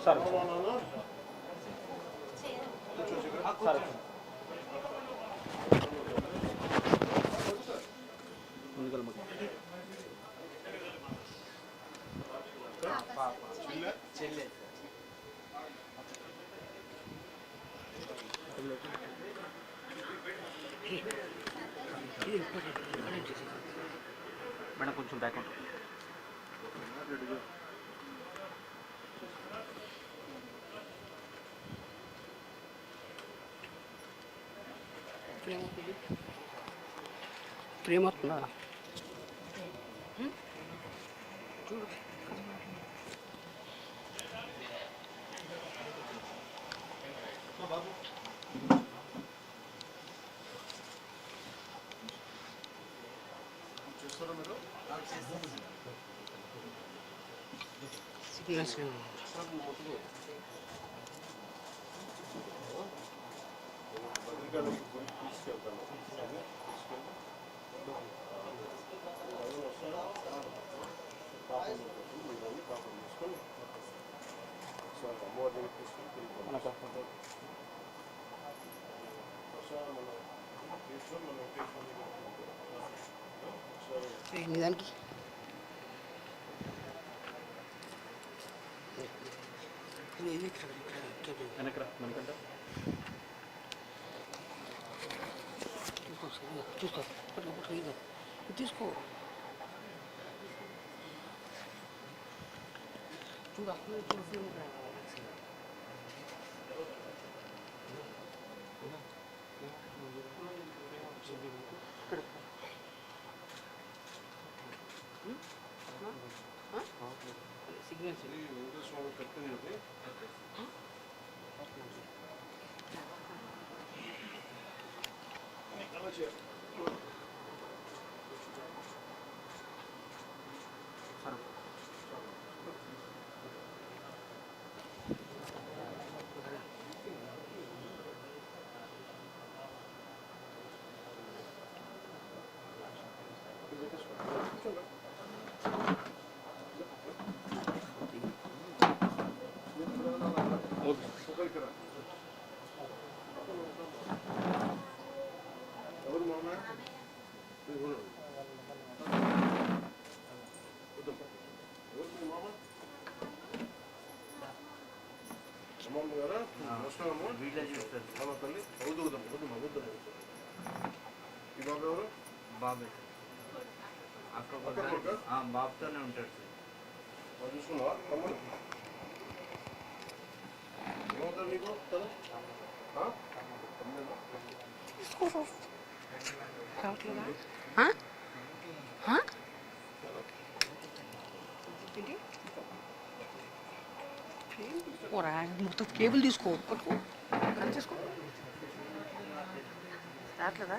Sir sir ముందుకెళ్ళి చెల్లె madam కొంచెం బ్యాక్ ఉంటుంది. ప్రేమ వస్తుందా చూడు సిగ్నల్స్ నిజానికి వెనకరా మనకంట చూసుకో తీసుకో చూడు సిగ్నల్స్ బాబే బాబుతోనే ఉంటాడు సార్. చూసుకున్నావా తమ్ముడు ఏమవుతాడు నీకు మొత్తం కేబుల్ తీసుకో పట్టుకో కనెక్ట్ చేసుకో రావట్లేదా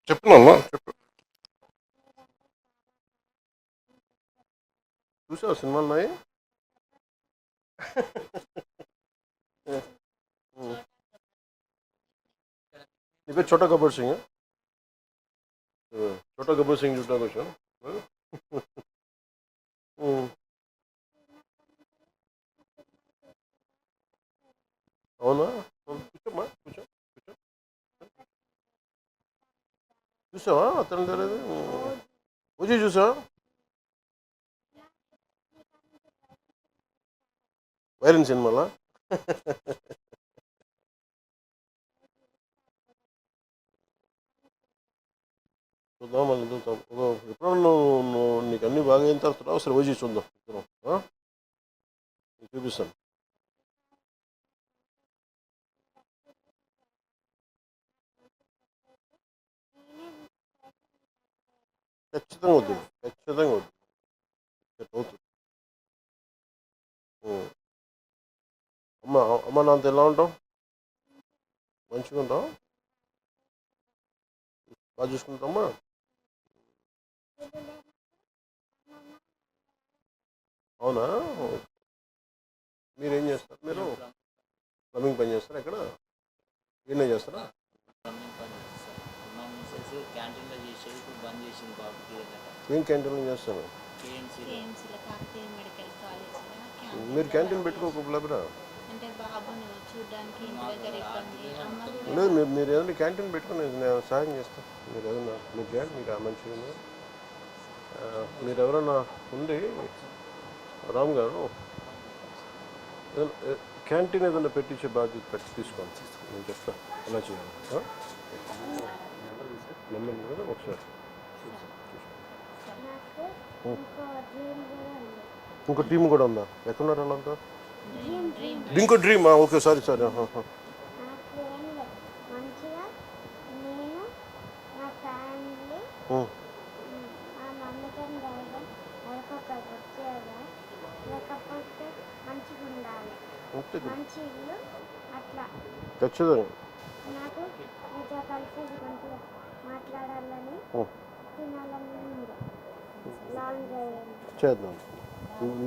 చెప్తున్నామ్మా చెప్పు చూసావు సినిమాలు ఉన్నాయి నీ పేరు छोटा गब्बर सिंह छोटा गब्बर सिंह చూడడానికి వచ్చాను అవునా కూర్చోమ్మా కూర్చో కూర్చో చూసావా అతను తెలియదు పూజ చూసావా వైరన్ సినిమాలా చూద్దాం మళ్ళీ చూద్దాం ఎప్పుడన్నా నువ్వు నీకు అన్నీ బాగా అయిన తర్వాత ఒకసారి వచ్చి చూద్దాం చూపిస్తాను ఖచ్చితంగా వద్దు ఖచ్చితంగా వద్దు అవుతుంది అమ్మ అమ్మ నాంత ఎలా ఉంటావు మంచిగా ఉంటావు బాగా చూసుకుంటామా అవునా మీరేం చేస్తారు మీరు ప్లంబింగ్ పని చేస్తారా ఎక్కడ ఈయనే చేస్తారా క్యాంటీన్లో చేసేది ఇప్పుడు బంద్ చేసింది బాబుకి ఏం క్యాంటీన్లో చేస్తాను మీరు క్యాంటీన్ పెట్టుకోకపోలేరా అంటే బాబును చూడడానికి ఇంటి దగ్గర ఇబ్బంది లేదు మీరు ఏదైనా క్యాంటీన్ పెట్టుకుని నేను సాయం చేస్తాను మీరు ఏదైనా మీరు చేయండి మీకు మంచిగా మీరు ఎవరైనా ఉండి రామ్ గారు క్యాంటీన్ ఏదైనా పెట్టించే బాధ్యత పెట్టి తీసుకోండి నేను చెప్తాను ఎలా చేయాలి నెంబర్ కదా ఒకసారి ఇంకో టీం కూడా ఉందా ఎక్కడున్నారు వాళ్ళంతా ఇంకో డ్రీమ్ ఓకే సారీ సారీ మంచిగా నేను నా ఫ్యామిలీ మా మమ్మీకి డాడీ నరకొకటి వచ్చేదా లేకపోతే మంచిగా ఉండాలి మంచి ఇల్లు అట్లా ఖచ్చితంగా నాకు మీతో కలిసి మంచిగా మాట్లాడాలని తినాలని ఉంది లాంగ్ డ్రైవ్ చేద్దాం బోన్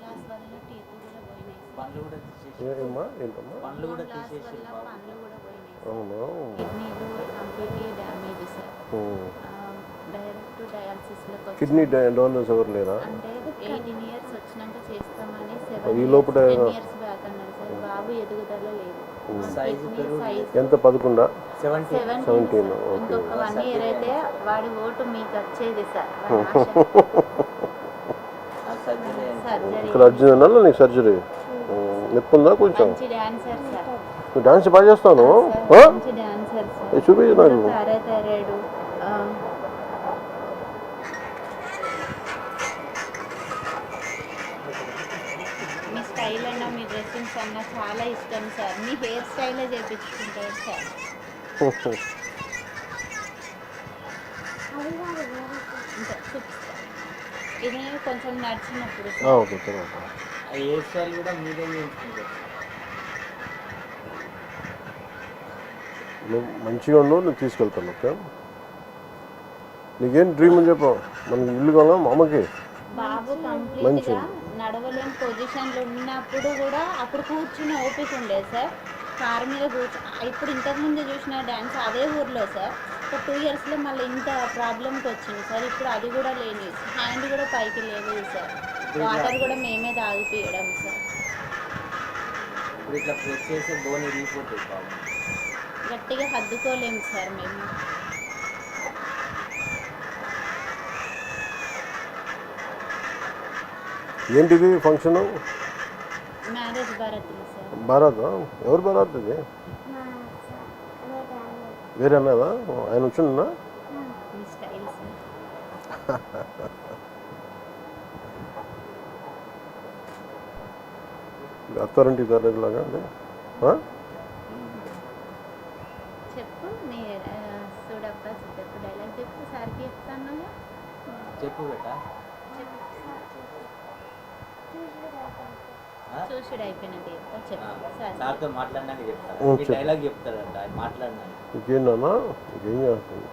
లాస్ వల్ల టీత్ కూడా పోయినాయి పండ్లు కూడా తీసేసి ఏమమ్మా ఏంటమ్మా పండ్లు కూడా లాస్ తీసేసి వల్ల పండ్లు కూడా పోయినాయి అవునా కిడ్నీలు కంప్లీట్లీ డ్యామేజ్ సార్ డైరెక్ట్ డయాలసిస్లోకి వచ్చి కిడ్నీ డోనర్స్ ఎవరు లేరా అంటే 18 years వచ్చినాక చేస్తామని ఈ 7 లోపల 10 years బ్యాక్ అన్నారు సార్ బాబు ఎదుగుదల లేదు సైజు పెరుగు సైజ్ ఎంత 11 17 17 ఇంకొక 1 year అయితే వాడి ఓటు మీకు వచ్చేది సార్ సర్జరీ సర్జరీ ఇక్కడ అర్జున్ అన్నా నీకు సర్జరీ నొప్పి ఉందా కొంచెం మంచి డాన్సర్ సార్ నువ్వు డాన్స్ బాగా చేస్తాను మంచి డాన్సర్ సార్ చూపించు నాకు థైరాయిడ్ మీ స్టైల్ అన్నా మీ డ్రెస్సింగ్స్ అన్నా చాలా ఇష్టం సార్ మీ హెయిర్ స్టైలే చేయించుకుంటారు సార్ ఇంకా చూపిస్తాను ఇది కొంచెం నడిచినప్పుడు ఓకే తర్వాత ఆ హెయిర్ స్టైల్ కూడా మీరే చేయించుకుంటారు నువ్వు మంచిగా ఉండు నేను తీసుకెళ్తాను ఓకే నీకేం డ్రీమ్ అని చెప్పు మనకి ఇల్లు కావాలా మా అమ్మకి బాబు కంప్లీట్గా నడవలేని పొజిషన్లో ఉన్నప్పుడు కూడా అప్పుడు కూర్చుని ఓపిక ఉండేది సార్ కారు మీద ఇప్పుడు ఇంతకుముందు చూసిన డ్యాన్స్ అదే ఊర్లో సార్ ఒక 2 yearsలో మళ్ళీ ఇంత ప్రాబ్లంకి వచ్చింది సార్ ఇప్పుడు అది కూడా లేని హ్యాండ్ కూడా పైకి లేదు సార్ వాటర్ కూడా మేమే తాగిపియడం సార్ ఇప్పుడు ఇట్లా ప్రెస్ చేస్తే బోన్ ఇరిగిపోతుంది పాపం గట్టిగా హద్దుకోలేము సార్ మేము ఏంటిది ఫంక్షన్ మ్యారేజ్ భారత్లో సార్ భారత్ ఎవరు భారత్ ఇది మా వేరే అన్నదా ఆయన వచ్చిండా మీ స్టైల్ సార్ అత్తారింటికి తరలేదులాగా అదే చెప్పు నీ చూడప్ప సిద్ధప్పు డైలాగ్ చెప్పు సార్కి చెప్తాను చెప్పు బేటా చూసుడు అయిపోయినట్టు చెప్తా చెప్పు సార్ సార్తో మాట్లాడినాక చెప్తాను ఈ చెప్పు. డైలాగ్ చెప్తారంట ఆయన మాట్లాడినాక ఇంకేంటన్నా ఇంకేం చేస్తుంది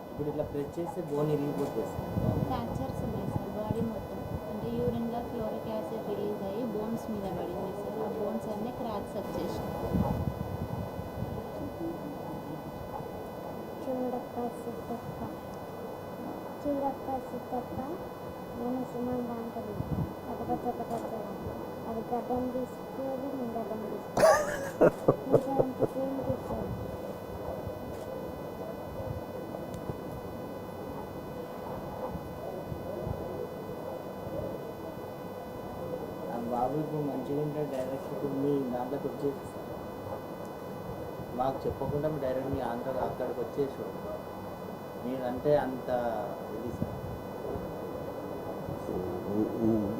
ఇప్పుడు ఇట్లా ప్రెస్ చేస్తే బోన్ ఇరిగిపోతుంది సార్ ఫ్రాక్చర్స్ ఉన్నాయి సార్ బాడీ మొత్తం అంటే యూరిన్లో క్లోరిక్ యాసిడ్ రిలీజ్ అయ్యి బోన్స్ మీద పడింది సార్ ఆ బోన్స్ అన్నీ క్రాక్స్ వచ్చేసాయి చూడప్ప సిద్ధప్ప నేను ఏమన్నా అంటుంది కాకపోతే ఒకటి వస్తుంది అది గడ్డం తీసుకోవాలి నేను గడ్డం తీసుకోవాలి ఇంకా అంత సేమ్ తీసుకోవాలి ఆ బాబు ఇప్పుడు మంచిగా ఉంటే డైరెక్ట్ ఇప్పుడు మీ దాంట్లోకి వచ్చేసి మాకు చెప్పకుండా డైరెక్ట్ మీ ఆంధ్ర అక్కడికి వచ్చేసి మీరంటే అంత ఇది సార్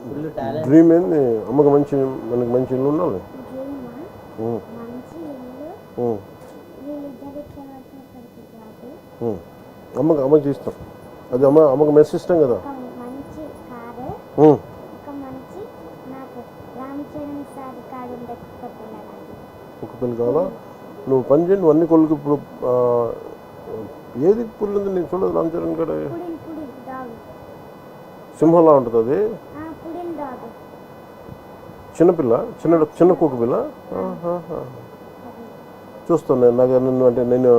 ఫుల్ టాలెంట్. డ్రీమ్ ఏంది అమ్మకి మనకి మంచి ఇల్లు ఉండాలి. డ్రీమా మంచి ఇల్లు వీళ్ళిద్దరు ఇట్లా పడితే జాబ్ అమ్మకి ఇస్తాం. అది అమ్మకి మెస్ ఇష్టం కదా. ఒక మంచి కారు ఒక మంచి నాకు రామ్ చరణ్ సార్ కాడు ఉండే ఒక పిల్లలు కావాలా? నువ్వు పని చేయండి, నువ్వు అన్ని కొడుకు ఇప్పుడు ఏది పుల్లు ఉంది నేను చూడదు. రామ్ చరణ్ కాడ పుడిన్ డాగ్ సింహంలా ఉంటుంది అది. పుడిన్ డాగ్ చిన్నపిల్ల చిన్న కుక్క పిల్ల. చూస్తాను నేను. నాకు నేను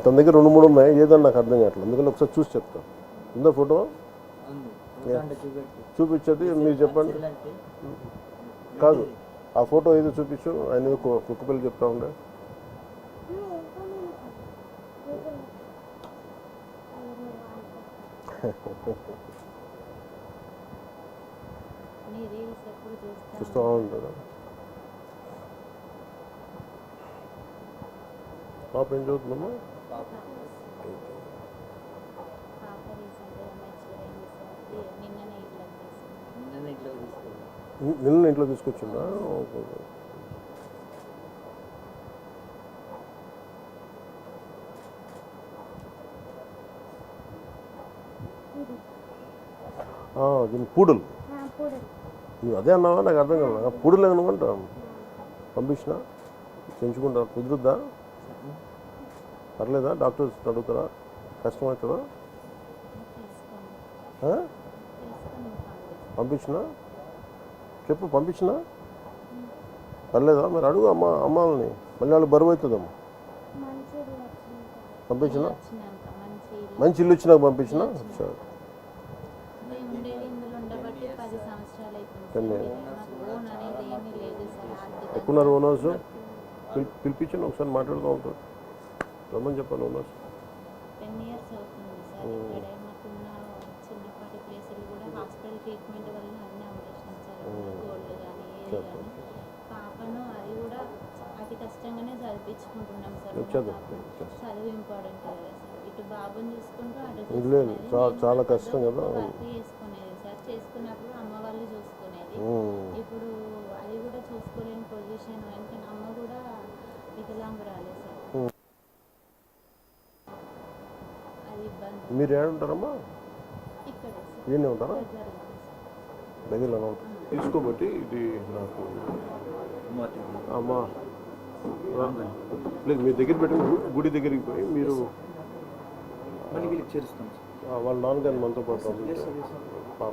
తన దగ్గర 2-3 ఉన్నాయి. ఏదన్నా నాకు అర్థం కావట్లేదు. అందుకని ఒకసారి చూసి చెప్తాను. ఉందా ఫోటో? చూపించేది మీరు చెప్పండి. కాదు ఆ ఫోటో ఏదో చూపించు. ఆయన ఏదో కుక్క పిల్ల చెప్తా ఉండే. నీ రీల్స్ ఎప్పుడు చూస్తూ ఉంటాడు. పాప ఏం చదువుతుందమ్మా? పాప రీసెంట్గా మెచ్యూర్ అయింది సార్. నిన్ననే ఇట్లా నిన్న ఇంట్లో తీసుకొచ్చిందా? దీని పూడలు. నువ్వు అదే అన్నావా? నాకు అర్థం కాదు. పూడలు ఏమనుకుంటా పంపించిన పెంచుకుంటా కుదురుద్దా? పర్లేదా? డాక్టర్స్ అడుగుతారా? కష్టమవుతుందా? పంపించిన చెప్పు. పంపించిన పర్లేదా? మరి అడుగు అమ్మాలని. మళ్ళీ వాళ్ళు బరువు అవుతుందమ్మా. పంపించిన మంచి ఇల్లు వచ్చినాక పంపించిన. సరే ఎక్కున్నారు ఓనర్స్. పిలిపించండి ఒకసారి మాట్లాడుతూ ఉంటారు. రమ్మని చెప్పాను ఓనర్స్. 10 years అవుతుంది సార్. ఇక్కడే మాకున్న చిన్నపాటి ప్లేసులు కూడా హాస్పిటల్ ట్రీట్మెంట్ వల్ల అన్నీ అమ్మేసినాం సార్. గోల్డ్ కానీ ఏది కానీ. పాపను అది కూడా అతి కష్టంగానే చదివించుకుంటున్నాం సార్. చదువు ఇంపార్టెంట్ కదా సార్. ఇటు బాబుని చూసుకుంటూ అటు లేదు చాలా కష్టం కదా. వర్క్ చేసుకునేది సార్. చేసుకున్నప్పుడు అమ్మ వాళ్ళు చూసుకునేది. ఇప్పుడు అది కూడా చూసుకోలేని పొజిషన్. ఎందుకంటే అమ్మ కూడా వికలాంగురాలే సార్. అది ఇబ్బంది. మీరు ఏడుంటారమ్మా? ఇక్కడే సార్. ఈయనే ఉంటారా? దగ్గరలో దగ్గరలో ఉంటారు. తీసుకోబట్టి ఇది నాకు అమ్మా లేదు మీ దగ్గర పెట్టుకుని గుడి దగ్గరికి పోయి మీరు మళ్ళీ వీళ్ళకి చేరుస్తాం. వాళ్ళ నాన్నగారిని మనతో పాటు పాప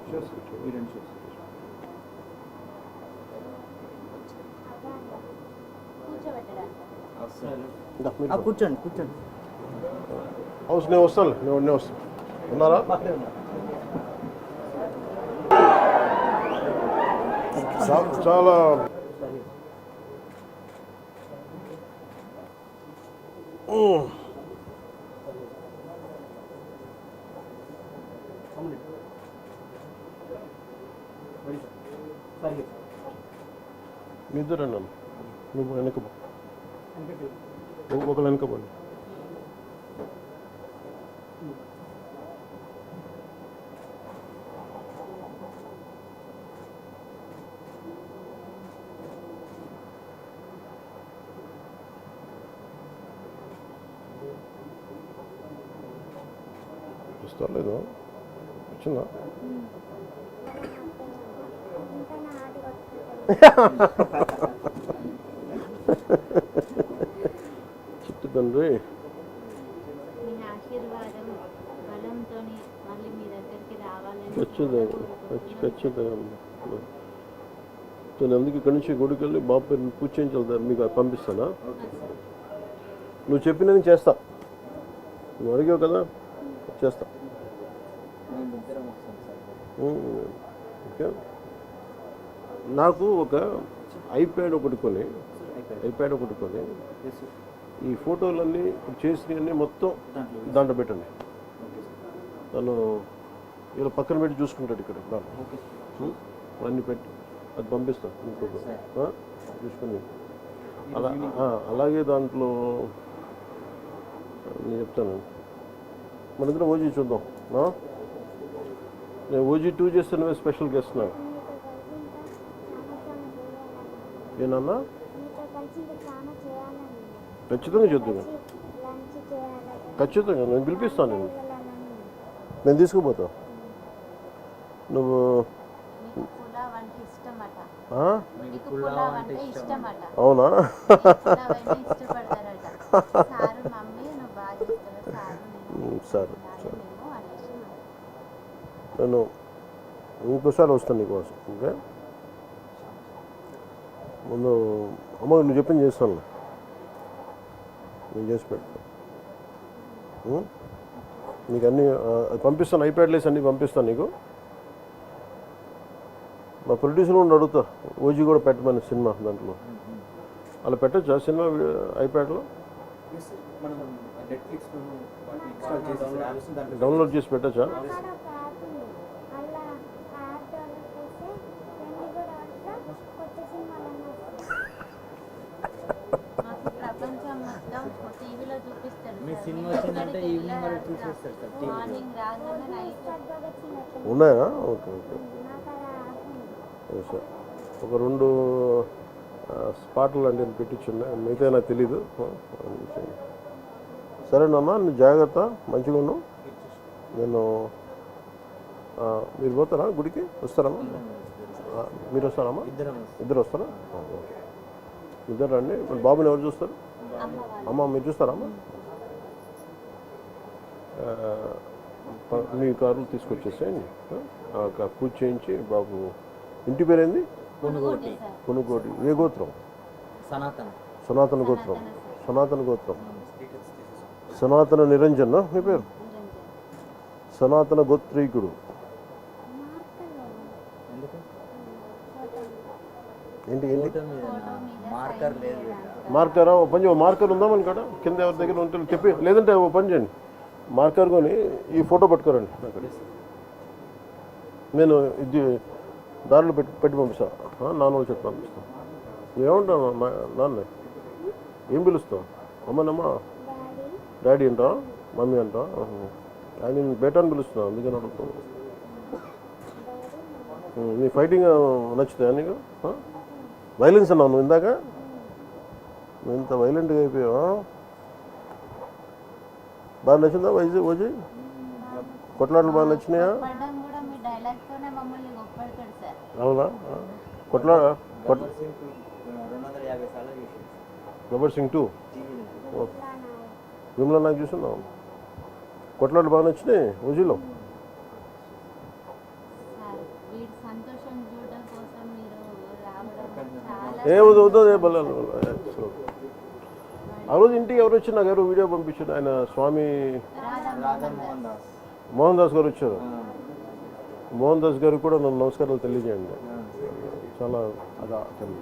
కూర్చోండి కూర్చోండి. హౌస్ నేను వస్తాను. నేను వస్తాను. ఉన్నారా? చాలా మీ ఇద్దరు అన్నాను. నువ్వు వెనక ఒకళ్ళు వెనకపోండి. వస్తారు లేదు? వచ్చిందా? చెప్తు తండ్రి మీ ఆశీర్వాదం బలంతో మళ్ళీ మీ దగ్గరికి రావాలని ఖచ్చితంగా నేను అందుకు ఇక్కడి నుంచి గుడికి వెళ్ళి బాబు పేరు పూజ చేయించాలి. మీకు పంపిస్తానా? నువ్వు చెప్పినది చేస్తా. నువ్వు అడిగావు కదా, చేస్తా. ఓకే. నాకు ఒక ఐప్యాడ్ ఒకటి కొని ఎస్ సార్. ఈ ఫోటోలన్నీ ఇప్పుడు చేసినవన్నీ మొత్తం దాంట్లో దాంట్లో పెట్టండి. Okay sir. తను ఇలా పక్కన పెట్టి చూసుకుంటాడు ఇక్కడ దాంట్లో. Okay sir. అన్నీ పెట్టి అది పంపిస్తాను ఇంకొక చూసుకుని అలా ఈవినింగ్ అలాగే దాంట్లో నేను చెప్తాను. మన ఇద్దరం ఓజీ చూద్దాం. నేను ఓజీ 2 చేస్తే నువ్వే స్పెషల్ గెస్ట్ నాకు. మీతో కలిసి ఇంకా చాలా చాలా చేయాలని ఏనన్నా మీతో కలిసి ఇంకా చాలా చేయాలని ఖచ్చితంగా చేద్దాం. లంచ్ చేయాలని ఖచ్చితంగా నేను పిలిపిస్తాను. వెళ్ళాలని నేను తీసుకుపోతా. నువ్వు మీకు పులావ్ అంటే ఇష్టమట. ఆ? మీకు పులావ్ అంటే ఇష్టమట. అవునా? పులావ్ అంటే ఇష్టపడతారట. సారు మమ్మీ నువ్వు బాగా చేస్తావు సారు నేను సరే తినాలి మేము అనేసి నేను ఇంకోసారి వస్తాను నీకోసం. ఓకే. ముందు అమ్మ నువ్వు చెప్పింది చేస్తాను. నేను చేసి పెడతాను. నీకు అన్నీ అది పంపిస్తాను. ఐప్యాడ్లేసి అన్నీ పంపిస్తాను నీకు. మా ప్రొడ్యూసర్ కూడా అడుగుతా ఓజీ కూడా పెట్టమని సినిమా దాంట్లో అలా పెట్టచ్చా సినిమా ఐప్యాడ్లో ఎస్ సార్. మనం నెట్ఫ్లిక్స్లోను ఇన్స్టాల్ చేసి యాప్స్ దాంట్లో డౌన్లోడ్ చేసి పెట్టచ్చా? అక్కడ ఒక యాప్ ఉంది అలా యాప్ డౌన్లోడ్ చేస్తే 24 అవర్స్లో కొత్త సినిమాలన్నీ వస్తాయి. మాకు ప్రపంచం మొత్తం టీవీలో చూపిస్తారు. మీ సినిమా వచ్చిందంటే ఈవినింగ్ వరకు చూసేస్తారు సార్ టీవీలో. మార్నింగ్ రాగానే నైట్ ఉస్తాద్ భగత్ సింగ్ ఎక్కడ ఉన్నాయా? ఓకే ఓకే నాకు అలా యాప్ ఉంది. సార్ ఒక 2 స్పాట్లు అంటే నేను పెట్టించున్నా. మిగతా నాకు తెలీదు. సరేనమ్మా నువ్వు జాగ్రత్త మంచిగా ఉన్నావు. నేను మీరు పోతారా గుడికి? వస్తారమ్మా? మీరు వస్తారమ్మా? ఇద్దరం ఇద్దరు వస్తారా? ఓకే. ఇద్దరు రండి. మరి బాబుని ఎవరు చూస్తారు? అమ్మ వాళ్ళు అమ్మ మీరు చూస్తారమ్మా? మీ కార్లు తీసుకొచ్చేసేయండి. పూజ చేయించి బాబు ఇంటి పేరేంది? కొనుగోటి కొనుగోటి. ఏ గోత్రం? సనాతన సనాతన గోత్రం. సనాతన గోత్రం. డీటెయిల్స్ తీసేసాం. సనాతన నిరంజన్ మీ పేరు? నిరంజన్. సనాతన గోత్రీకుడు. ఎందుకు ఏంటి ఏంటి ఫోటో మీద మార్కర్ లేదు కదా. మార్కరా? ఓ పని చేయ మార్కర్ ఉందా మన కాడ? కింద ఎవరి దగ్గర ఉంటే చెప్పి, లేదంటే ఓ పని చేయండి మార్కర్ కొని ఈ ఫోటో పట్టుకోరండి అక్కడ. నేను ఇది దారిలో పెట్టి పంపిస్తాను. నాన్న వాళ్ళు చెప్పి పంపిస్తాను. నువ్వేమంటావు నాన్న? ఏం పిలుస్తావు? అమ్మనమ్మా డాడీ అంటా మమ్మీ అంటా? ఆయన నేను బేటాని పిలుస్తున్నాను అందుకని అడుగుతాను. నీ ఫైటింగ్ నచ్చుతాయా నీకు? వైలెన్స్ అన్నావు నువ్వు ఇందాక. నువ్వు ఇంత వైలెంట్గా అయిపోయావా? బాగా నచ్చిందా ఓజీ? కొట్లాటలు బాగా నచ్చినాయా? పడ్డం కూడా మీ డైలాగ్ తోనే మమ్మల్ని గొప్పడతాడు సార్. అవునా? 250 సార్లు చూసి గబ్బర్ సింగ్ 2 టీవీలో. విమలా నాకు చూస్తున్నావు. కొట్లాటలు బాగా నచ్చినాయి ఓజీలో. సార్ వీడి సంతోషం చూడడం కోసం మీరు రావడం చాలా ఏ వద్దు బలాలు. ఆ రోజు ఇంటికి ఎవరు వచ్చి నాకు ఎవరు వీడియో పంపించారు. ఆయన స్వామి రాధా మోహన్ దాస్. మోహన్ దాస్ గారు వచ్చారు. మోహన్ దాస్ గారికి కూడా నన్ను నమస్కారాలు తెలియజేయండి. చాలా అదా తెలియదు.